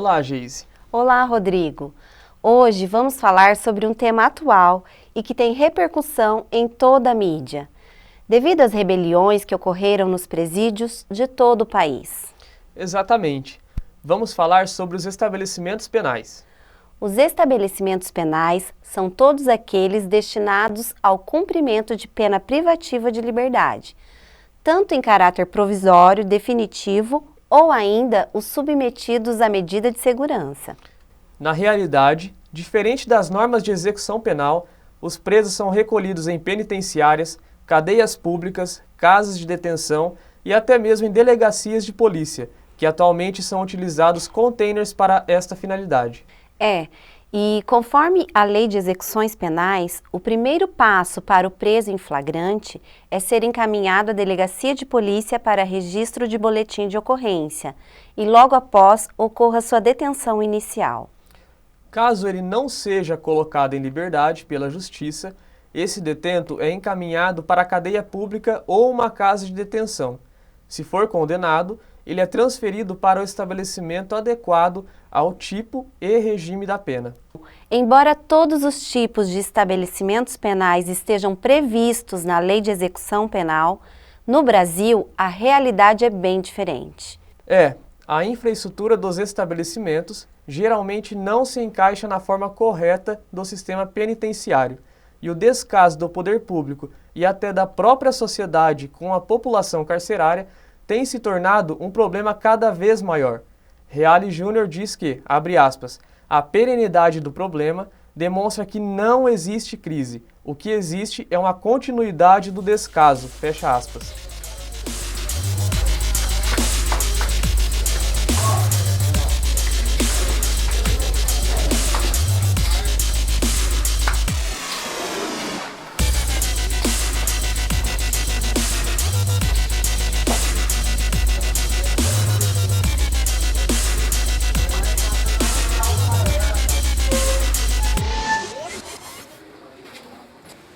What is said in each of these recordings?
Olá, Geise. Olá, Rodrigo. Hoje vamos falar sobre um tema atual e que tem repercussão em toda a mídia, devido às rebeliões que ocorreram nos presídios de todo o país. Exatamente. Vamos falar sobre os estabelecimentos penais. Os estabelecimentos penais são todos aqueles destinados ao cumprimento de pena privativa de liberdade, tanto em caráter provisório, definitivo ou ainda os submetidos à medida de segurança. Na realidade, diferente das normas de execução penal, os presos são recolhidos em penitenciárias, cadeias públicas, casas de detenção e até mesmo em delegacias de polícia, que atualmente são utilizados containers para esta finalidade. E conforme a Lei de Execuções Penais, o primeiro passo para o preso em flagrante é ser encaminhado à delegacia de polícia para registro de boletim de ocorrência e logo após ocorra sua detenção inicial. Caso ele não seja colocado em liberdade pela Justiça, esse detento é encaminhado para a cadeia pública ou uma casa de detenção. Se for condenado, ele é transferido para o estabelecimento adequado ao tipo e regime da pena. Embora todos os tipos de estabelecimentos penais estejam previstos na Lei de Execução Penal, no Brasil a realidade é bem diferente. A infraestrutura dos estabelecimentos geralmente não se encaixa na forma correta do sistema penitenciário, e o descaso do poder público e até da própria sociedade com a população carcerária tem se tornado um problema cada vez maior. Reale Júnior diz que, abre aspas, a perenidade do problema demonstra que não existe crise. O que existe é uma continuidade do descaso, fecha aspas.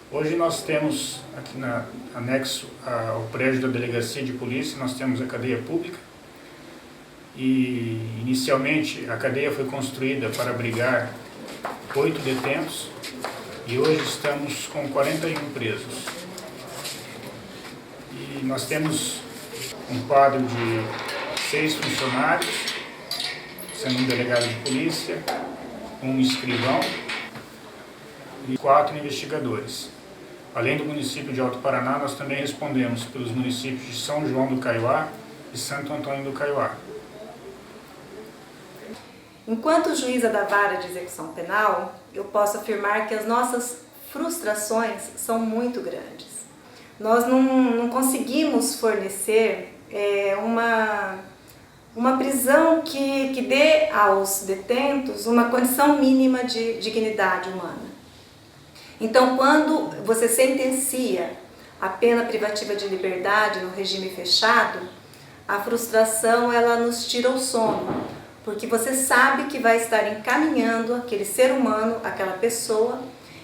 Hoje nós temos aqui anexo ao prédio da Delegacia de Polícia, nós temos a cadeia pública e inicialmente a cadeia foi construída para abrigar 8 detentos e hoje estamos com 41 presos. E nós temos um quadro de 6 funcionários, sendo um delegado de polícia, um escrivão e 4 investigadores. Além do município de Alto Paraná, nós também respondemos pelos municípios de São João do Caiuá e Santo Antônio do Caiuá. Enquanto juíza da Vara de Execução Penal, eu posso afirmar que as nossas frustrações são muito grandes. Nós não conseguimos fornecer uma prisão que dê aos detentos uma condição mínima de dignidade humana. Então, quando você sentencia a pena privativa de liberdade no regime fechado, a frustração ela nos tira o sono, porque você sabe que vai estar encaminhando aquele ser humano, aquela pessoa,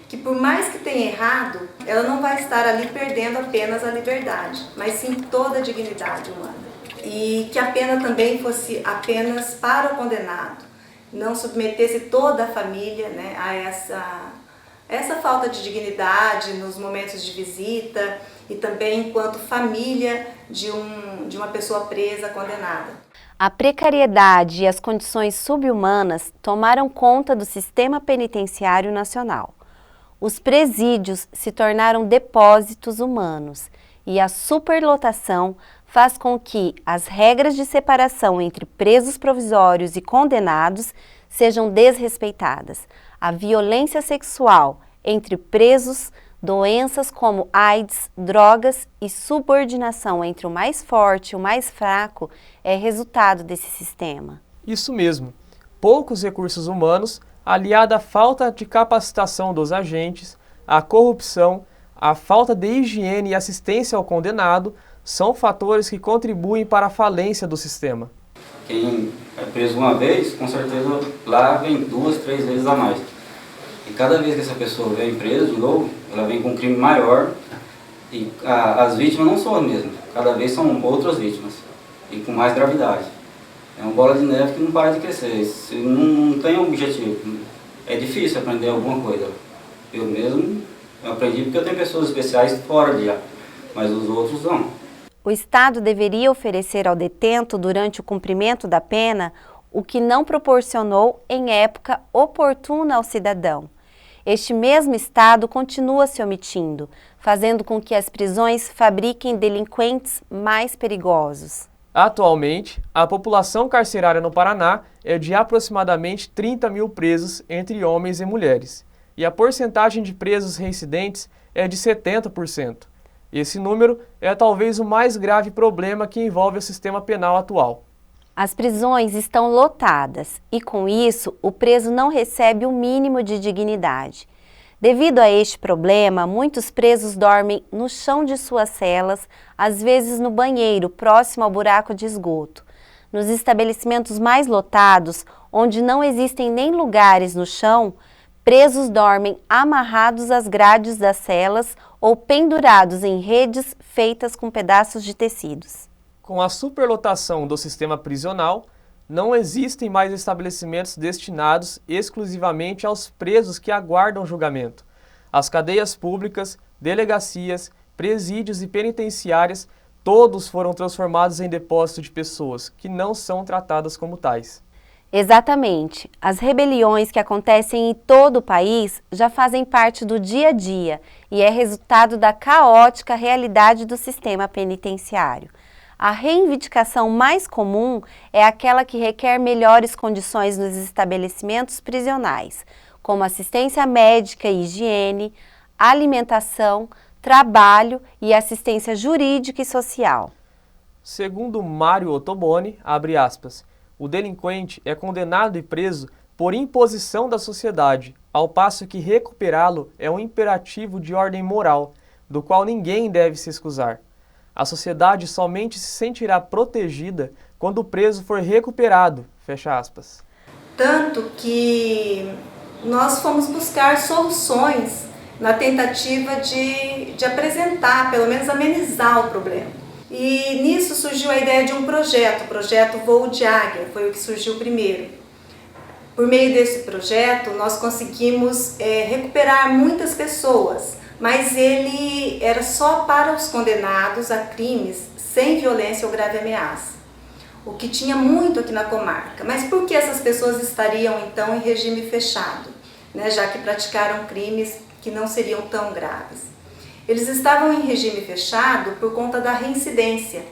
que por mais que tenha errado, ela não vai estar ali perdendo apenas a liberdade, mas sim toda a dignidade humana. E que a pena também fosse apenas para o condenado, não submetesse toda a família, né, a essa falta de dignidade nos momentos de visita e também enquanto família de uma pessoa presa, condenada. A precariedade e as condições subhumanas tomaram conta do sistema penitenciário nacional. Os presídios se tornaram depósitos humanos e a superlotação faz com que as regras de separação entre presos provisórios e condenados sejam desrespeitadas. A violência sexual entre presos, doenças como AIDS, drogas e subordinação entre o mais forte e o mais fraco é resultado desse sistema. Isso mesmo. Poucos recursos humanos, aliado à falta de capacitação dos agentes, à corrupção, à falta de higiene e assistência ao condenado, são fatores que contribuem para a falência do sistema. Quem é preso uma vez, com certeza lá vem 2, 3 vezes a mais. E cada vez que essa pessoa vem presa de novo, ela vem com um crime maior e as vítimas não são as mesmas. Cada vez são outras vítimas e com mais gravidade. É uma bola de neve que não para de crescer. Se não tem um objetivo, é difícil aprender alguma coisa. Eu mesmo aprendi porque eu tenho pessoas especiais fora de lá, mas os outros não. O Estado deveria oferecer ao detento, durante o cumprimento da pena, o que não proporcionou em época oportuna ao cidadão. Este mesmo Estado continua se omitindo, fazendo com que as prisões fabriquem delinquentes mais perigosos. Atualmente, a população carcerária no Paraná é de aproximadamente 30 mil presos entre homens e mulheres, e a porcentagem de presos reincidentes é de 70%. Esse número é talvez o mais grave problema que envolve o sistema penal atual. As prisões estão lotadas e, com isso, o preso não recebe o mínimo de dignidade. Devido a este problema, muitos presos dormem no chão de suas celas, às vezes no banheiro, próximo ao buraco de esgoto. Nos estabelecimentos mais lotados, onde não existem nem lugares no chão, presos dormem amarrados às grades das celas ou pendurados em redes feitas com pedaços de tecidos. Com a superlotação do sistema prisional, não existem mais estabelecimentos destinados exclusivamente aos presos que aguardam julgamento. As cadeias públicas, delegacias, presídios e penitenciárias, todos foram transformados em depósito de pessoas que não são tratadas como tais. Exatamente. As rebeliões que acontecem em todo o país já fazem parte do dia a dia e é resultado da caótica realidade do sistema penitenciário. A reivindicação mais comum é aquela que requer melhores condições nos estabelecimentos prisionais, como assistência médica e higiene, alimentação, trabalho e assistência jurídica e social. Segundo Mário Ottoboni, abre aspas, o delinquente é condenado e preso por imposição da sociedade, ao passo que recuperá-lo é um imperativo de ordem moral, do qual ninguém deve se excusar. A sociedade somente se sentirá protegida quando o preso for recuperado, fecha aspas. Tanto que nós fomos buscar soluções na tentativa de apresentar, pelo menos amenizar o problema. E nisso surgiu a ideia de um projeto, o projeto Voo de Águia, foi o que surgiu primeiro. Por meio desse projeto, nós conseguimos recuperar muitas pessoas, mas ele era só para os condenados a crimes sem violência ou grave ameaça, o que tinha muito aqui na comarca. Mas por que essas pessoas estariam então em regime fechado, né, já que praticaram crimes que não seriam tão graves? Eles estavam em regime fechado por conta da reincidência,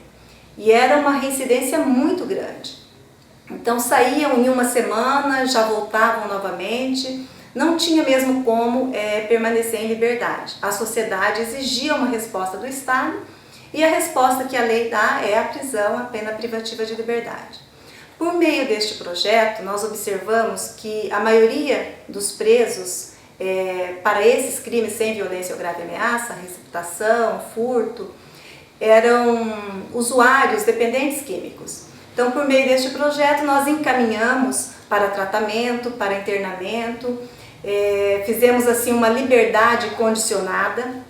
e era uma reincidência muito grande. Então saíam em uma semana, já voltavam novamente, não tinha mesmo como permanecer em liberdade. A sociedade exigia uma resposta do Estado e a resposta que a lei dá é a prisão, a pena privativa de liberdade. Por meio deste projeto, nós observamos que a maioria dos presos para esses crimes sem violência ou grave ameaça, receptação, furto, eram usuários dependentes químicos. Então, por meio deste projeto, nós encaminhamos para tratamento, para internamento, fizemos assim uma liberdade condicionada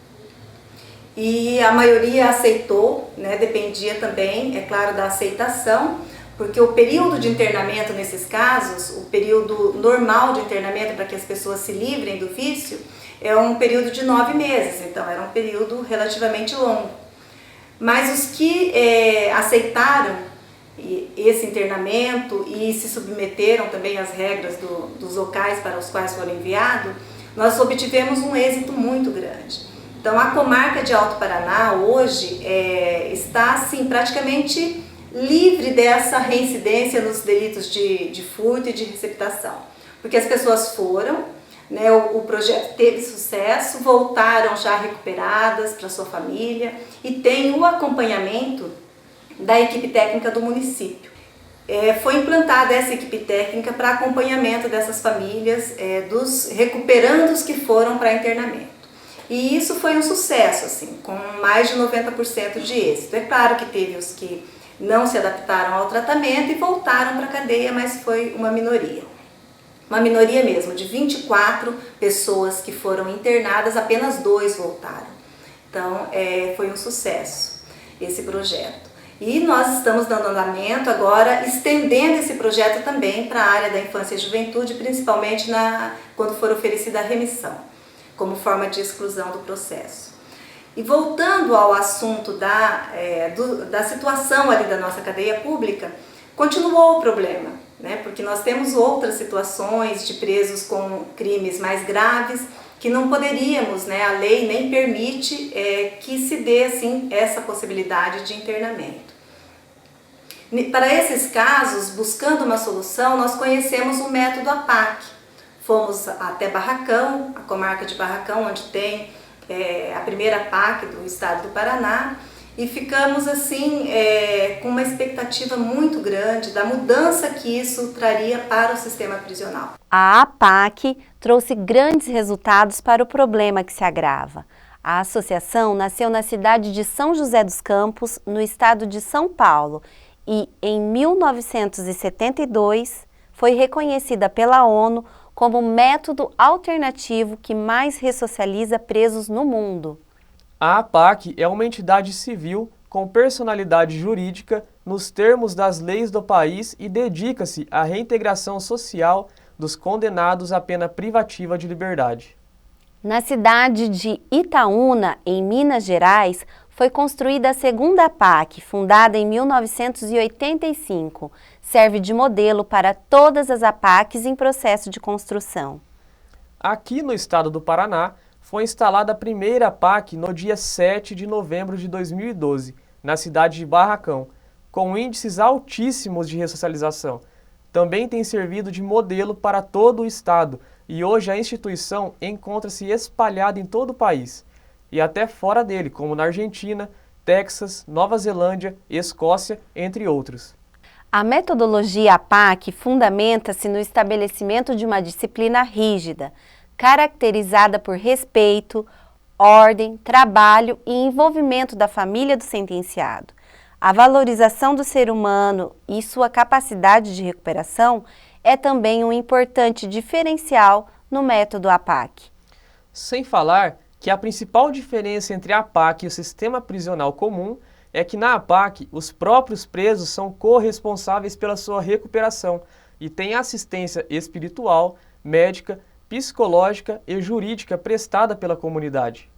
e a maioria aceitou, né? Dependia também, é claro, da aceitação, porque o período de internamento nesses casos, o período normal de internamento para que as pessoas se livrem do vício, é um período de 9 meses, então era um período relativamente longo. Mas os que aceitaram esse internamento e se submeteram também às regras dos locais para os quais foram enviados, nós obtivemos um êxito muito grande. Então a comarca de Alto Paraná hoje está assim, praticamente livre dessa reincidência nos delitos de furto e de receptação, porque as pessoas foram, né, o projeto teve sucesso, voltaram já recuperadas para sua família e tem o acompanhamento da equipe técnica do município. Foi implantada essa equipe técnica para acompanhamento dessas famílias, dos recuperandos que foram para internamento. E isso foi um sucesso, assim, com mais de 90% de êxito. É claro que teve os que não se adaptaram ao tratamento e voltaram para a cadeia, mas foi uma minoria. Uma minoria mesmo, de 24 pessoas que foram internadas, apenas 2 voltaram. Então, foi um sucesso esse projeto. E nós estamos dando andamento agora, estendendo esse projeto também para a área da infância e juventude, principalmente quando for oferecida a remissão, como forma de exclusão do processo. E voltando ao assunto da situação ali da nossa cadeia pública, continuou o problema, né? Porque nós temos outras situações de presos com crimes mais graves que não poderíamos, né? A lei nem permite que se dê assim, essa possibilidade de internamento. Para esses casos, buscando uma solução, nós conhecemos o método APAC. Fomos até Barracão, a comarca de Barracão, onde tem a primeira APAC do estado do Paraná, e ficamos assim com uma expectativa muito grande da mudança que isso traria para o sistema prisional. A APAC trouxe grandes resultados para o problema que se agrava. A associação nasceu na cidade de São José dos Campos, no estado de São Paulo, e em 1972 foi reconhecida pela ONU como o método alternativo que mais ressocializa presos no mundo. A APAC é uma entidade civil com personalidade jurídica nos termos das leis do país e dedica-se à reintegração social dos condenados à pena privativa de liberdade. Na cidade de Itaúna, em Minas Gerais, foi construída a segunda APAC, fundada em 1985. Serve de modelo para todas as APACs em processo de construção. Aqui no estado do Paraná, foi instalada a primeira APAC no dia 7 de novembro de 2012, na cidade de Barracão, com índices altíssimos de ressocialização. Também tem servido de modelo para todo o estado e hoje a instituição encontra-se espalhada em todo o país e até fora dele, como na Argentina, Texas, Nova Zelândia, Escócia, entre outros. A metodologia APAC fundamenta-se no estabelecimento de uma disciplina rígida, caracterizada por respeito, ordem, trabalho e envolvimento da família do sentenciado. A valorização do ser humano e sua capacidade de recuperação é também um importante diferencial no método APAC. Sem falar que a principal diferença entre a APAC e o sistema prisional comum é que na APAC os próprios presos são corresponsáveis pela sua recuperação e têm assistência espiritual, médica, psicológica e jurídica prestada pela comunidade.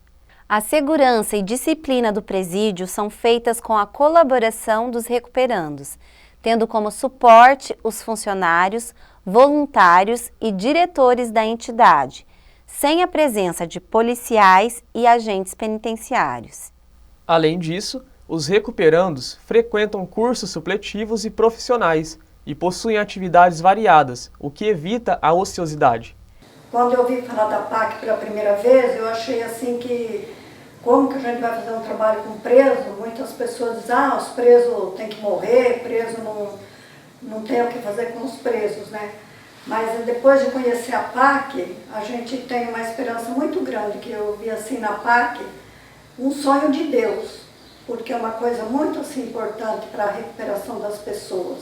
A segurança e disciplina do presídio são feitas com a colaboração dos recuperandos, tendo como suporte os funcionários, voluntários e diretores da entidade, sem a presença de policiais e agentes penitenciários. Além disso, os recuperandos frequentam cursos supletivos e profissionais e possuem atividades variadas, o que evita a ociosidade. Quando eu ouvi falar da APAC pela primeira vez, eu achei assim que como que a gente vai fazer um trabalho com preso? Muitas pessoas dizem, os presos têm que morrer, preso não tem o que fazer com os presos, né? Mas depois de conhecer a APAC, a gente tem uma esperança muito grande, que eu vi assim na APAC, um sonho de Deus, porque é uma coisa muito assim, importante para a recuperação das pessoas.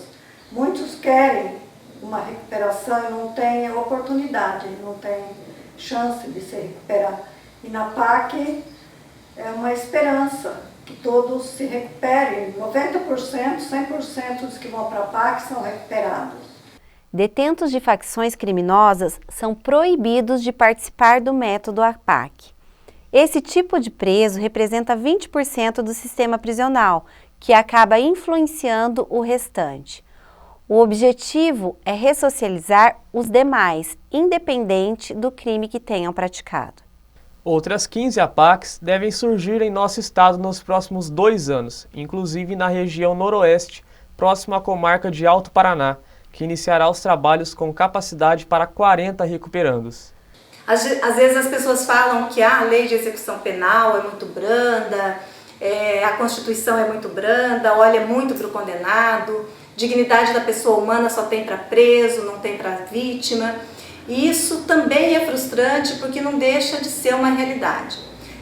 Muitos querem uma recuperação e não tem oportunidade, não tem chance de se recuperar. E na APAC é uma esperança que todos se recuperem. 90%, 100% dos que vão para a APAC são recuperados. Detentos de facções criminosas são proibidos de participar do método APAC. Esse tipo de preso representa 20% do sistema prisional, que acaba influenciando o restante. O objetivo é ressocializar os demais, independente do crime que tenham praticado. Outras 15 APACs devem surgir em nosso estado nos próximos 2 anos, inclusive na região noroeste, próximo à comarca de Alto Paraná, que iniciará os trabalhos com capacidade para 40 recuperandos. Às vezes as pessoas falam que a lei de execução penal é muito branda, a Constituição é muito branda, olha muito para o condenado, dignidade da pessoa humana só tem para preso, não tem para vítima. E isso também é frustrante porque não deixa de ser uma realidade.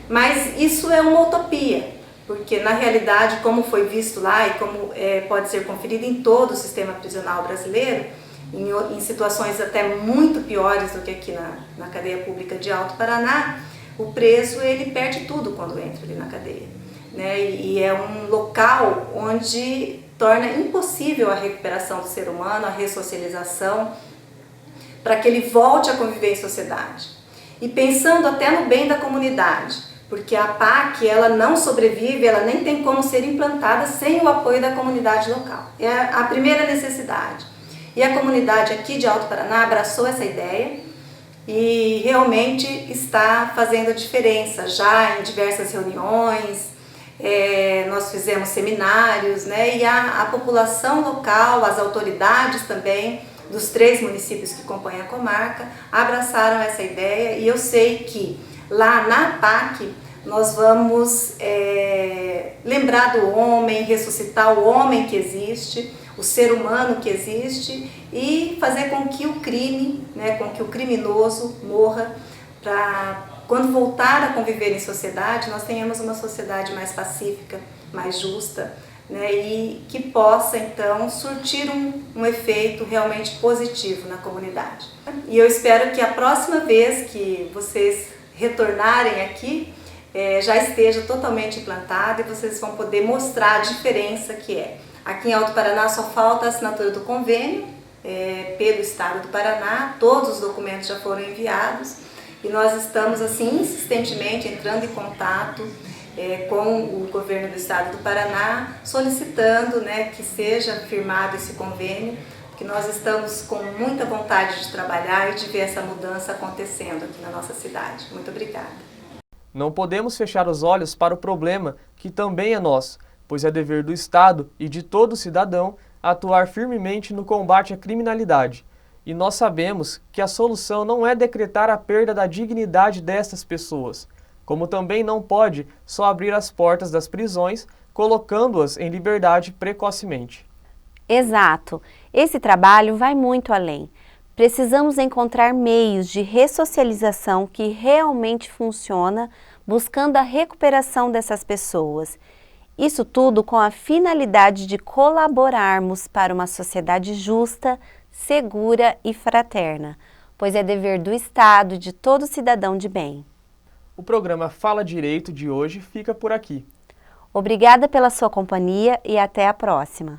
Mas isso é uma utopia, porque na realidade, como foi visto lá e como pode ser conferido em todo o sistema prisional brasileiro, em situações até muito piores do que aqui na cadeia pública de Alto Paraná, o preso ele perde tudo quando entra ali na cadeia. né? E é um local onde torna impossível a recuperação do ser humano, a ressocialização, para que ele volte a conviver em sociedade. E pensando até no bem da comunidade, porque a PAC ela não sobrevive, ela nem tem como ser implantada sem o apoio da comunidade local. É a primeira necessidade. E a comunidade aqui de Alto Paraná abraçou essa ideia e realmente está fazendo a diferença já em diversas reuniões. Nós fizemos seminários, né? E a população local, as autoridades também dos 3 municípios que compõem a comarca abraçaram essa ideia, e eu sei que lá na PAC nós vamos lembrar do homem, ressuscitar o homem que existe, o ser humano que existe, e fazer com que o crime, né, com que o criminoso morra, para quando voltar a conviver em sociedade, nós tenhamos uma sociedade mais pacífica, mais justa, né, e que possa então surtir um efeito realmente positivo na comunidade. E eu espero que a próxima vez que vocês retornarem aqui, já esteja totalmente implantado e vocês vão poder mostrar a diferença que é. Aqui em Alto Paraná só falta a assinatura do convênio pelo Estado do Paraná, todos os documentos já foram enviados e nós estamos assim insistentemente entrando em contato com o governo do Estado do Paraná, solicitando, né, que seja firmado esse convênio, porque nós estamos com muita vontade de trabalhar e de ver essa mudança acontecendo aqui na nossa cidade. Muito obrigada. Não podemos fechar os olhos para o problema que também é nosso, pois é dever do Estado e de todo cidadão atuar firmemente no combate à criminalidade. E nós sabemos que a solução não é decretar a perda da dignidade destas pessoas, como também não pode só abrir as portas das prisões, colocando-as em liberdade precocemente. Exato. Esse trabalho vai muito além. Precisamos encontrar meios de ressocialização que realmente funciona, buscando a recuperação dessas pessoas. Isso tudo com a finalidade de colaborarmos para uma sociedade justa, segura e fraterna, pois é dever do Estado e de todo cidadão de bem. O programa Fala Direito de hoje fica por aqui. Obrigada pela sua companhia e até a próxima.